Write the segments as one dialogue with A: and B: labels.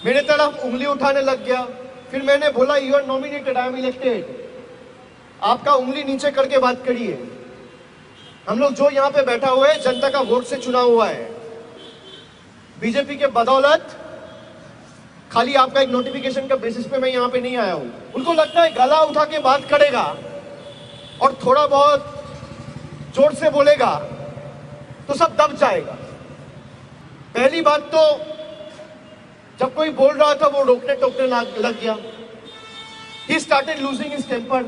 A: मेरे तरफ उंगली उठाने लग गया। फिर मैंने बोला you are nominated, I am elected. आपका उंगली नीचे करके बात करिए। हम लोग जो यहाँ पे बैठा हुआ है जनता का वोट से चुना हुआ है। बीजेपी के बदौलत खाली आपका एक नोटिफिकेशन का बेसिस पे मैं यहाँ पे नहीं आया हूँ। उनको लगता है गला उठा के बात करेगा और थोड़ा बहुत जोर से बोलेगा तो सब दब जाएगा। पहली बात तो जब कोई बोल रहा था वो रोकने टोकने लग गया। He started losing his temper.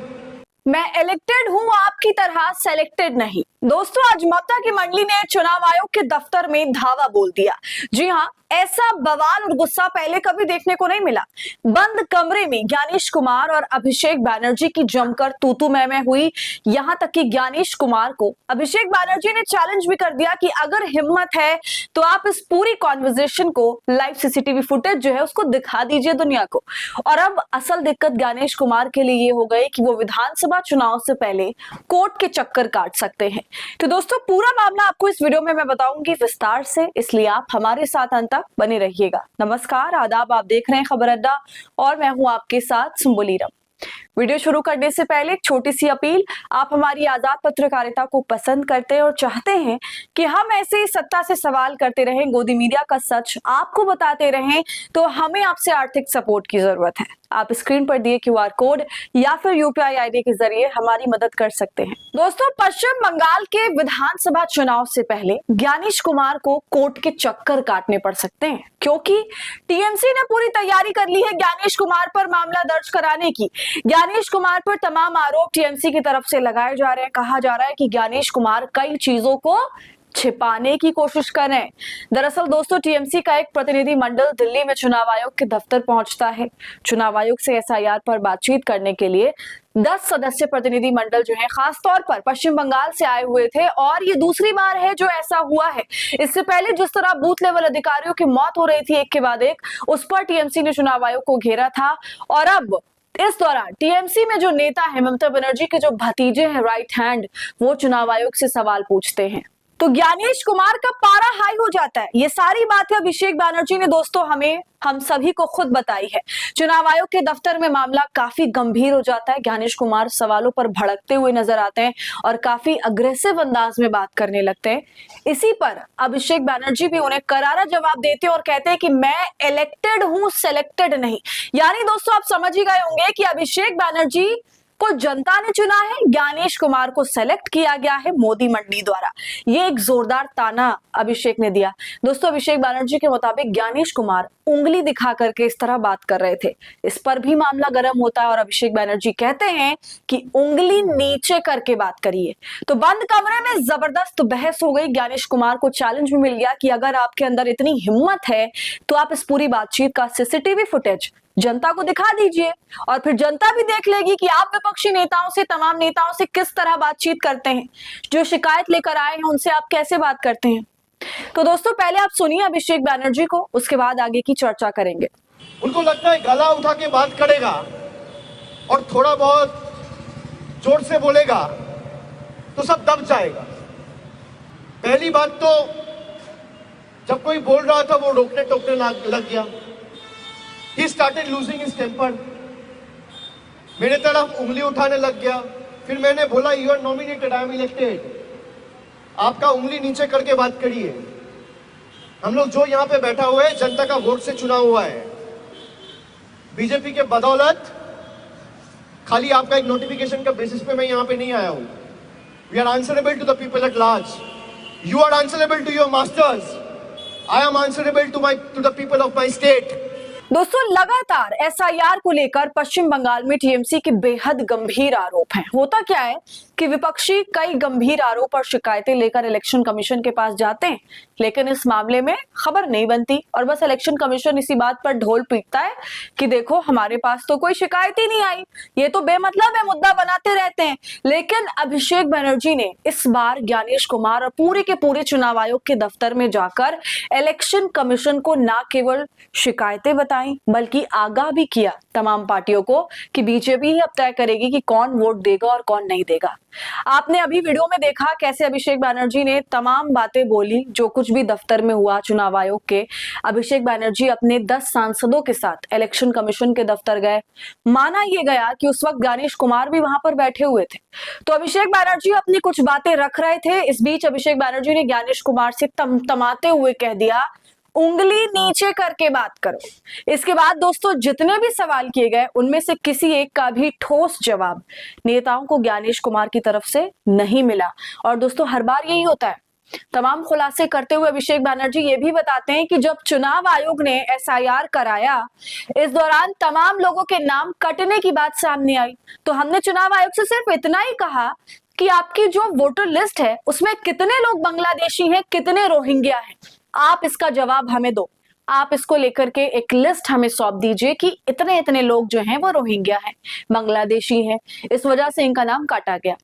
B: मैं इलेक्टेड हूं, आपकी तरह सेलेक्टेड नहीं। दोस्तों, आज ममता की मंडली ने चुनाव आयोग के दफ्तर में धावा बोल दिया। जी हां, ऐसा बवाल और गुस्सा पहले कभी देखने को नहीं मिला। बंद कमरे में ज्ञानेश कुमार और अभिषेक बैनर्जी की जमकर तू मैं हुई। यहां तक कि ज्ञानेश कुमार को अभिषेक बैनर्जी ने चैलेंज भी कर दिया कि अगर हिम्मत है तो आप इस पूरी कॉन्वर्सेशन को लाइव सीसीटीवी फुटेज जो है उसको दिखा दीजिए दुनिया को। और अब असल दिक्कत ज्ञानेश कुमार के लिए ये हो गई कि वो विधानसभा चुनाव से पहले कोर्ट के चक्कर काट सकते हैं। तो दोस्तों, पूरा मामला आपको इस वीडियो में मैं बताऊंगी विस्तार से, इसलिए आप हमारे साथ अंत तक बने रहिएगा। नमस्कार, आदाब, आप देख रहे हैं खबर अड्डा और मैं हूं आपके साथ सुम्बुलीरम। वीडियो शुरू करने से पहले एक छोटी सी अपील, आप हमारी आजाद पत्रकारिता को पसंद करते हैं और चाहते हैं कि हम ऐसे ही सत्ता से सवाल करते रहें, गोदी मीडिया का सच आपको बताते रहें, तो हमें आपसे आर्थिक सपोर्ट की जरूरत है। आप स्क्रीन पर दिए क्यूआर कोड या फिर यूपीआई आईडी के जरिए हमारी मदद कर सकते हैं। दोस्तों, पश्चिम बंगाल के विधानसभा चुनाव से पहले ज्ञानेश कुमार को कोर्ट के चक्कर काटने पड़ सकते हैं, क्योंकि टीएमसी ने पूरी तैयारी कर ली है ज्ञानेश कुमार पर मामला दर्ज कराने की। ज्ञानेश कुमार पर तमाम आरोप टीएमसी की तरफ से लगाए जा रहे हैं। कहा जा रहा है कि ज्ञानेश कुमार कई चीजों को छिपाने की कोशिश कर रहे हैं। दरअसल दोस्तों, टीएमसी का एक प्रतिनिधि मंडल दिल्ली में चुनाव आयोग के दफ्तर पहुंचता है। चुनाव आयोग से एसआईआर पर बातचीत करने के लिए 10 सदस्य प्रतिनिधि मंडल जो है खास तौर पर पश्चिम बंगाल से आए हुए थे और ये दूसरी बार है जो ऐसा हुआ है। इससे पहले जिस तरह बूथ लेवल अधिकारियों की मौत हो रही थी एक के बाद एक, उस पर टीएमसी ने चुनाव आयोग को घेरा था। और अब इस दौरान टीएमसी में जो नेता है ममता बनर्जी के जो भतीजे हैं राइट हैंड, वो चुनाव आयोग से सवाल पूछते हैं। तो ज्ञानेश कुमार का पारा हाई हो जाता है। ये सारी बातें अभिषेक बैनर्जी ने दोस्तों हम सभी को खुद बताई है। चुनाव आयोग के दफ्तर में मामला काफी गंभीर हो जाता है। ज्ञानेश कुमार सवालों पर भड़कते हुए नजर आते हैं और काफी अग्रेसिव अंदाज में बात करने लगते हैं। इसी पर अभिषेक बैनर्जी भी उन्हें करारा जवाब देते हैं और कहते हैं कि मैं इलेक्टेड हूं, सेलेक्टेड नहीं। यानी दोस्तों, आप समझ ही गए होंगे कि अभिषेक बैनर्जी को जनता ने चुना है, ज्ञानेश कुमार को सेलेक्ट किया गया है मोदी मंडली द्वारा। ये एक जोरदार ताना अभिषेक ने दिया। दोस्तों, अभिषेक बैनर्जी के मुताबिक ज्ञानेश कुमार उंगली दिखा करके इस तरह बात कर रहे थे। इस पर भी मामला गर्म होता है और अभिषेक बैनर्जी कहते हैं कि उंगली नीचे करके बात करिए। तो बंद कमरे में जबरदस्त बहस हो गई। ज्ञानेश कुमार को चैलेंज भी मिल गया कि अगर आपके अंदर इतनी हिम्मत है तो आप इस पूरी बातचीत का सीसीटीवी फुटेज जनता को दिखा दीजिए और फिर जनता भी देख लेगी कि आप विपक्षी नेताओं से, तमाम नेताओं से किस तरह बातचीत करते हैं। जो शिकायत लेकर आए हैं उनसे आप कैसे बात करते हैं। तो दोस्तों, पहले आप सुनिए अभिषेक बैनर्जी को, उसके बाद आगे की चर्चा करेंगे।
A: उनको लगता है गला उठा के बात करेगा और थोड़ा बहुत जोर से बोलेगा तो सब दब जाएगा। पहली बात तो जब कोई बोल रहा था वो रोकने टोकने लग गया। He started losing his temper. मेरे तरफ उंगली उठाने लग गया। फिर मैंने बोला you are nominated, I am elected. आपका उंगली नीचे करके बात करिए। हम लोग जो यहाँ पे बैठा हुआ है जनता का वोट से चुना हुआ है। बीजेपी के बदौलत खाली आपका एक नोटिफिकेशन का बेसिस पे मैं यहाँ पे नहीं आया हूँ। We are answerable to the people at large. You are answerable to your masters. I am answerable to the people of my state.
B: दोस्तों, लगातार एसआईआर को लेकर पश्चिम बंगाल में टीएमसी के बेहद गंभीर आरोप हैं। होता क्या है कि विपक्षी कई गंभीर आरोप और शिकायतें लेकर इलेक्शन कमीशन के पास जाते हैं, लेकिन इस मामले में खबर नहीं बनती और बस इलेक्शन कमीशन इसी बात पर ढोल पीटता है कि देखो हमारे पास तो कोई शिकायत ही नहीं आई, ये तो बेमतलब है, मुद्दा बनाते रहते हैं। लेकिन अभिषेक बनर्जी ने इस बार ज्ञानेश कुमार और पूरे के पूरे चुनाव आयोग के दफ्तर में जाकर इलेक्शन कमीशन को न केवल शिकायतें बताई बताई बल्कि आगाह भी किया तमाम पार्टियों को कि बीजेपी ही अब तय करेगी कि कौन वोट देगा और कौन नहीं देगा। आपने अभी वीडियो में देखा कैसे अभिषेक बनर्जी ने तमाम बातें बोली, जो कुछ भी दफ्तर में हुआ चुनाव आयोग के। अभिषेक बनर्जी अपने 10 सांसदों के साथ इलेक्शन कमीशन के दफ्तर गए। माना यह गया कि उस वक्त गणेश कुमार भी वहां पर बैठे हुए थे, तो अभिषेक बनर्जी अपनी कुछ बातें रख रहे थे। इस बीच अभिषेक बनर्जी ने गणेश कुमार से तमतमाते हुए कह दिया, उंगली नीचे करके बात करो। इसके बाद दोस्तों जितने भी सवाल किए गए उनमें से किसी एक का भी ठोस जवाब नेताओं को गणेश कुमार की तरफ से नहीं मिला। और दोस्तों हर बार यही होता है। तमाम खुलासे करते हुए अभिषेक बनर्जी ये भी बताते हैं कि जब चुनाव आयोग ने एसआईआर कराया, इस दौरान तमाम लोगों के नाम कटने की बात सामने आई, तो हमने चुनाव आयोग से सिर्फ इतना ही कहा कि आपकी जो वोटर लिस्ट है उसमें कितने लोग बांग्लादेशी हैं, कितने रोहिंग्या हैं, आप इसका जवाब हमें दो। आप इसको लेकर के एक लिस्ट हमें सौंप दीजिए कि इतने इतने लोग जो हैं वो रोहिंग्या हैं, बांग्लादेशी हैं, इस वजह से इनका नाम काटा गया।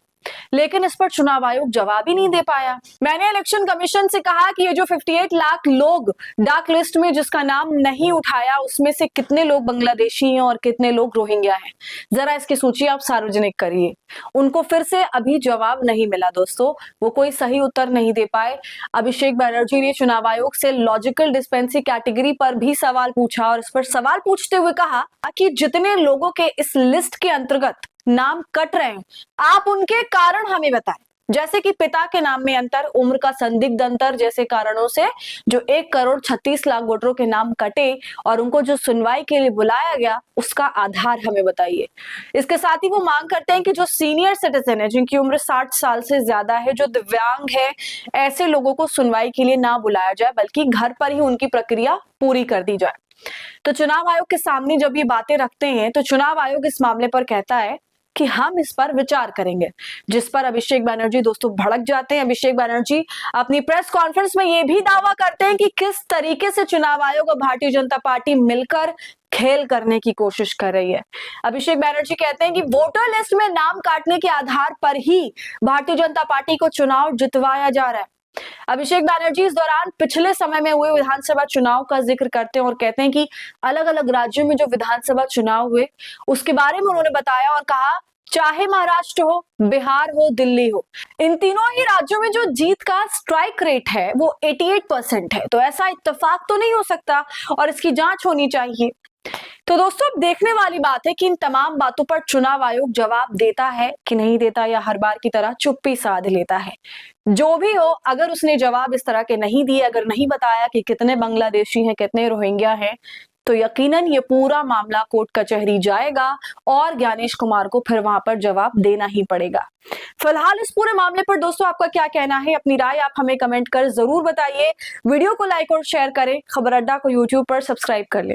B: लेकिन इस पर चुनाव आयोग जवाब ही नहीं दे पाया। मैंने इलेक्शन कमीशन से कहा कि ये जो 58 लाख लोग डार्क लिस्ट में जिसका नाम नहीं उठाया, उसमें से कितने लोग बांग्लादेशी हैं और कितने लोग रोहिंग्या हैं, जरा इसकी सूची आप सार्वजनिक करिए। उनको फिर से अभी जवाब नहीं मिला दोस्तों, वो कोई सही उत्तर नहीं दे पाए। अभिषेक बनर्जी ने चुनाव आयोग से लॉजिकल डिस्पेंसी कैटेगरी पर भी सवाल पूछा और इस पर सवाल पूछते हुए कहा कि जितने लोगों के इस लिस्ट के अंतर्गत नाम कट रहे हैं, आप उनके कारण हमें बताएं। जैसे कि पिता के नाम में अंतर, उम्र का संदिग्ध अंतर जैसे कारणों से जो 1,36,00,000 वोटरों के नाम कटे और उनको जो सुनवाई के लिए बुलाया गया, उसका आधार हमें बताइए। इसके साथ ही वो मांग करते हैं कि जो सीनियर सिटीजन है, जिनकी उम्र 60 साल से ज्यादा है, जो दिव्यांग है, ऐसे लोगों को सुनवाई के लिए ना बुलाया जाए बल्कि घर पर ही उनकी प्रक्रिया पूरी कर दी जाए। तो चुनाव आयोग के सामने जब ये बातें रखते हैं तो चुनाव आयोग इस मामले पर कहता है कि हम इस पर विचार करेंगे, जिस पर अभिषेक बनर्जी दोस्तों भड़क जाते हैं। अभिषेक बनर्जी अपनी प्रेस कॉन्फ्रेंस में यह भी दावा करते हैं कि किस तरीके से चुनाव आयोग और भारतीय जनता पार्टी मिलकर खेल करने की कोशिश कर रही है। अभिषेक बनर्जी कहते हैं कि वोटर लिस्ट में नाम काटने के आधार पर ही भारतीय जनता पार्टी को चुनाव जितवाया जा रहा है। अभिषेक बनर्जी इस दौरान पिछले समय में हुए विधानसभा चुनाव का जिक्र करते हैं और कहते हैं कि अलग अलग राज्यों में जो विधानसभा चुनाव हुए उसके बारे में उन्होंने बताया और कहा, चाहे महाराष्ट्र हो, बिहार हो, दिल्ली हो, इन तीनों ही राज्यों में जो जीत का स्ट्राइक रेट है वो 88% है। तो ऐसा इत्तेफाक तो नहीं हो सकता और इसकी जांच होनी चाहिए। तो दोस्तों अब देखने वाली बात है कि इन तमाम बातों पर चुनाव आयोग जवाब देता है कि नहीं देता, या हर बार की तरह चुप्पी साध लेता है। जो भी हो, अगर उसने जवाब इस तरह के नहीं दिए, अगर नहीं बताया कि कितने बांग्लादेशी हैं, कितने रोहिंग्या हैं, तो यकीनन ये पूरा मामला कोर्ट कचहरी जाएगा और गणेश कुमार को फिर वहां पर जवाब देना ही पड़ेगा। फिलहाल इस पूरे मामले पर दोस्तों आपका क्या कहना है? अपनी राय आप हमें कमेंट कर जरूर बताइए। वीडियो को लाइक और शेयर करें। खबर अड्डा को यूट्यूब पर सब्सक्राइब कर लें।